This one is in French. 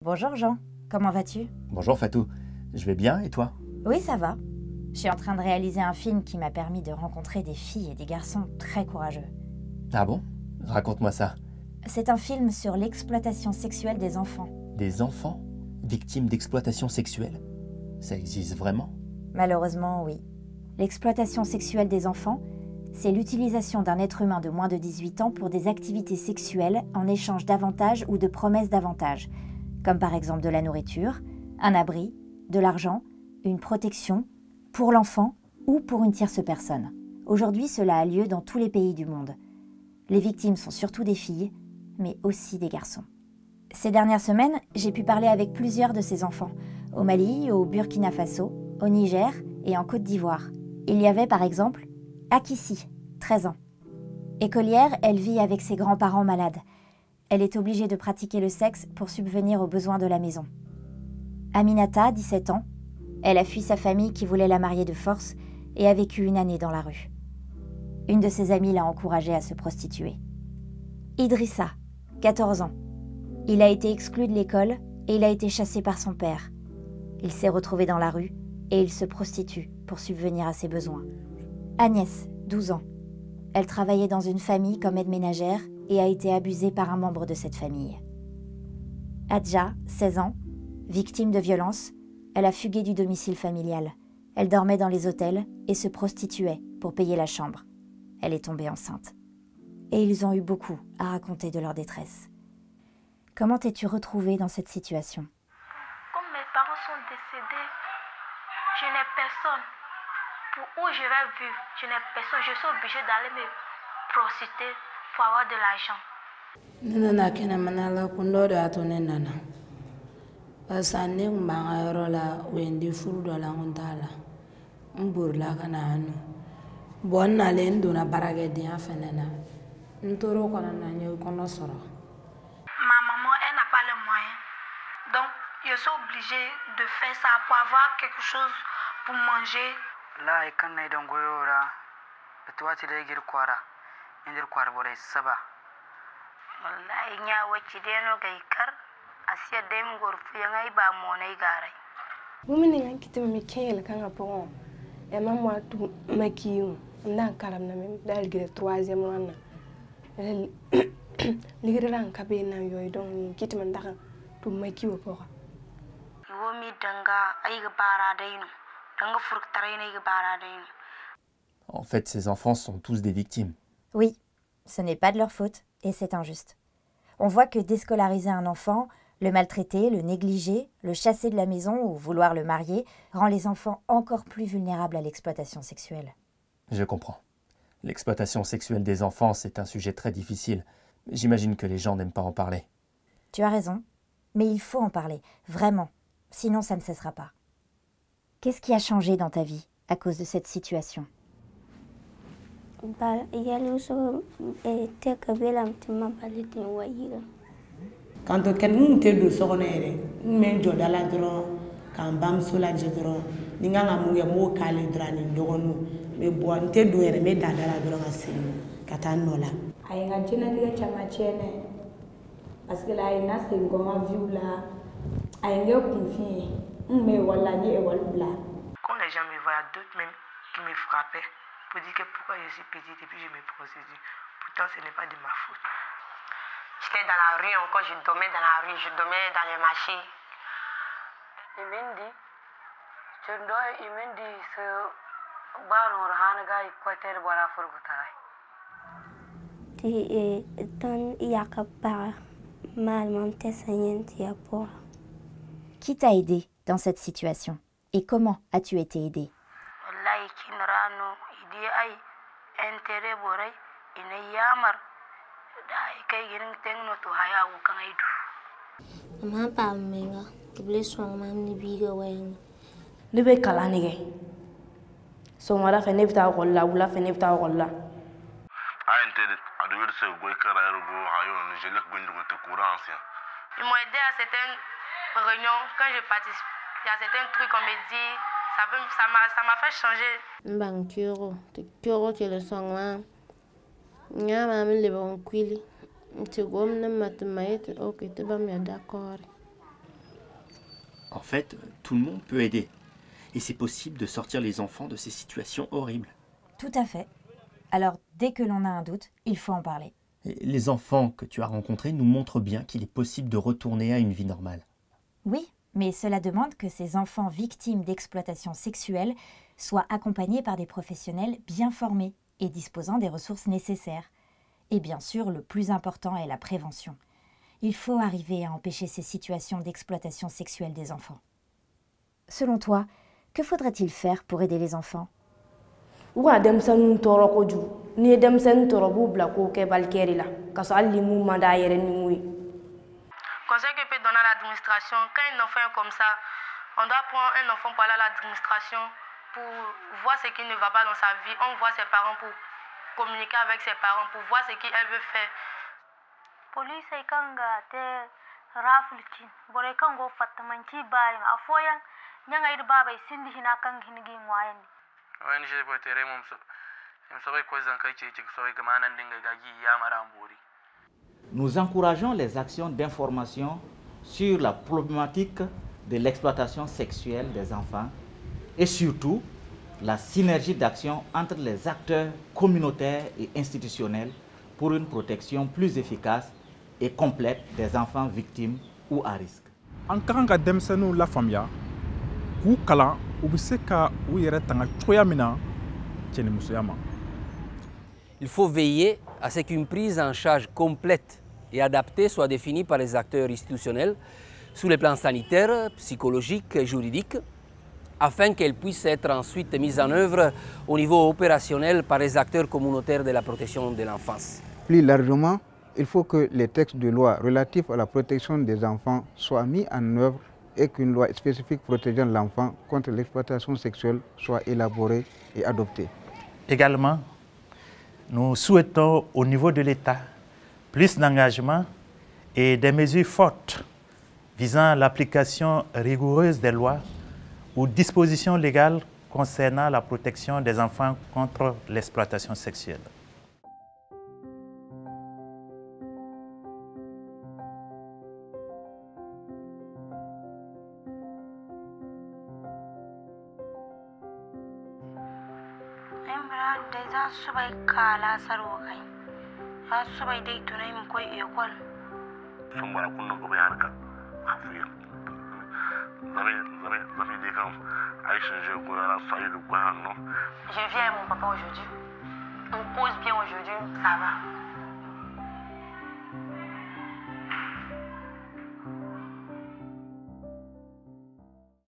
Bonjour Jean, comment vas-tu? Bonjour Fatou, je vais bien et toi? Oui, ça va. Je suis en train de réaliser un film qui m'a permis de rencontrer des filles et des garçons très courageux. Ah bon? Raconte-moi ça. C'est un film sur l'exploitation sexuelle des enfants. Des enfants victimes d'exploitation sexuelle? Ça existe vraiment? Malheureusement, oui. L'exploitation sexuelle des enfants, c'est l'utilisation d'un être humain de moins de 18 ans pour des activités sexuelles en échange d'avantages ou de promesses d'avantages, comme par exemple de la nourriture, un abri, de l'argent, une protection, pour l'enfant ou pour une tierce personne. Aujourd'hui, cela a lieu dans tous les pays du monde. Les victimes sont surtout des filles, mais aussi des garçons. Ces dernières semaines, j'ai pu parler avec plusieurs de ces enfants, au Mali, au Burkina Faso, au Niger et en Côte d'Ivoire. Il y avait par exemple Akissi, 13 ans. Écolière, elle vit avec ses grands-parents malades. Elle est obligée de pratiquer le sexe pour subvenir aux besoins de la maison. Aminata, 17 ans. Elle a fui sa famille qui voulait la marier de force et a vécu une année dans la rue. Une de ses amies l'a encouragée à se prostituer. Idrissa, 14 ans. Il a été exclu de l'école et il a été chassé par son père. Il s'est retrouvé dans la rue et il se prostitue pour subvenir à ses besoins. Agnès, 12 ans. Elle travaillait dans une famille comme aide ménagère et a été abusée par un membre de cette famille. Adja, 16 ans. Victime de violences, elle a fugué du domicile familial. Elle dormait dans les hôtels et se prostituait pour payer la chambre. Elle est tombée enceinte. Et ils ont eu beaucoup à raconter de leur détresse. Comment t'es-tu retrouvée dans cette situation? Comme mes parents sont décédés, je n'ai personne. Pour où je vais vivre, je n'ai personne. Je suis obligée d'aller me prostituer pour avoir de l'argent. Nana kena manala kundo da to nana. Asane mbanga rola wendi furu do la ngontala. Mburla kana anu. Bonna lendo na barage dia fenena. Ntoro kana na nyo kono soro. Ma maman, elle n'a pas les moyens. Donc, je suis obligée de faire ça pour avoir quelque chose pour manger. Là, quand on est dans le goyora, tu vas te dire quoi? Indir quoi bore saba. Wallahi nya wacce dai no gai kar asiya dai mun gorfu yan ai ba mo nai garai. Mumini ngan kitima mi keel kanga pon e mamwa tu makiyu ndan karam na mi dal gire 3e wana ligire ran kabe na yoy don kitima ndakan tu makiyu pon Wo mi danga ai ga bara dai no danga furktare ne ga bara dai no. En fait, ces enfants sont tous des victimes. Oui, ce n'est pas de leur faute et c'est injuste. On voit que déscolariser un enfant, le maltraiter, le négliger, le chasser de la maison ou vouloir le marier rend les enfants encore plus vulnérables à l'exploitation sexuelle. Je comprends. L'exploitation sexuelle des enfants, c'est un sujet très difficile. J'imagine que les gens n'aiment pas en parler. Tu as raison, mais il faut en parler, vraiment, sinon ça ne cessera pas. Qu'est-ce qui a changé dans ta vie à cause de cette situation? Quand quelqu'un te do sogonere, men jodala dron, kan bam sola jedron, ninga ngamuye mo kale drani ndogonu, me bon te do ere me dadala dron asinu, katanola. ay nga jina diga chama chene parce que la ina se ngoma viula ay nga confier me wala ni e walbla. Quand les gens me voient, d'autres même qui me frappaient pour dire que pourquoi je suis petite et puis je me prostitue. Pourtant, ce n'est pas de ma faute. J'étais dans la rue encore, je dormais dans la rue, je dormais dans les marchés. Il m'a dit, ce bar on a gagné quoi tel voilà pour le travail. Qui t'a aidé dans cette situation et comment as-tu été aidé? Wallahi kinrano idi ai entere borai ina yamar da kai girin tengno to haya wo kan aidu. Ma pa menga to ble song mam ni biga wen. Libe kalanige. So mara fe nebta golla wala fe nebta golla. Entere adu se goy kara go hayo ni je lek gundu te courant ancien. Ils m'ont aidé à certaines réunions quand je participe. Il y a certains trucs qu'on me dit, ça m'a fait changer. Bang kuro ke le song ma. Nya ma mi le bon kwili. Tu gom na matmaït ok te ba mi d'accord. fait, tout le monde peut aider. Et c'est possible de sortir les enfants de ces situations horribles. Tout à fait. Alors, dès que l'on a un doute, il faut en parler. Et les enfants que tu as rencontrés nous montrent bien qu'il est possible de retourner à une vie normale. Oui, mais cela demande que ces enfants victimes d'exploitation sexuelle soient accompagnés par des professionnels bien formés et disposant des ressources nécessaires. Et bien sûr, le plus important est la prévention. Il faut arriver à empêcher ces situations d'exploitation sexuelle des enfants. Selon toi, que faudrait-il faire pour aider les enfants? Conseil que peut donner à l'administration, quand un enfant est comme ça, on doit prendre un enfant pour aller à l'administration pour voir ce qui ne va pas dans sa vie. On voit ses parents pour communiquer avec ses parents, pour voir ce qu'elle veut faire. Police kanga te rafulkin bore kango fatamanci bayin afoyan nyanga ir baba sindi hina kan hinigi ngwayani wani je po tere mom so sabai ko zan kai ce sabai kama nan dinga gagi ya mara mbori. Nous encourageons les actions d'information sur la problématique de l'exploitation sexuelle des enfants et surtout la synergie d'action entre les acteurs communautaires et institutionnels pour une protection plus efficace et complète des enfants victimes ou à risque. En tant que demsenu la famille, ku kala ubiseka u yere tanga choya mina cheni musuyama. Il faut veiller à ce qu'une prise en charge complète et adaptée soit définie par les acteurs institutionnels sur les plans sanitaires, psychologiques et juridiques, afin qu'elle puisse être ensuite mise en œuvre au niveau opérationnel par les acteurs communautaires de la protection de l'enfance. Plus largement, il faut que les textes de loi relatifs à la protection des enfants soient mis en œuvre et qu'une loi spécifique protégeant l'enfant contre l'exploitation sexuelle soit élaborée et adoptée. Également, nous souhaitons au niveau de l'État plus d'engagement et des mesures fortes visant l'application rigoureuse des lois ou dispositions légales concernant la protection des enfants contre l'exploitation sexuelle. Subai kala saro kai ya subai dai tunai mu koi ekol sun bara kunna gobe harka afiya zami dai kan Aïcha je ko la faille de quoi non. Je viens à mon papa aujourd'hui. On cause bien aujourd'hui, ça va.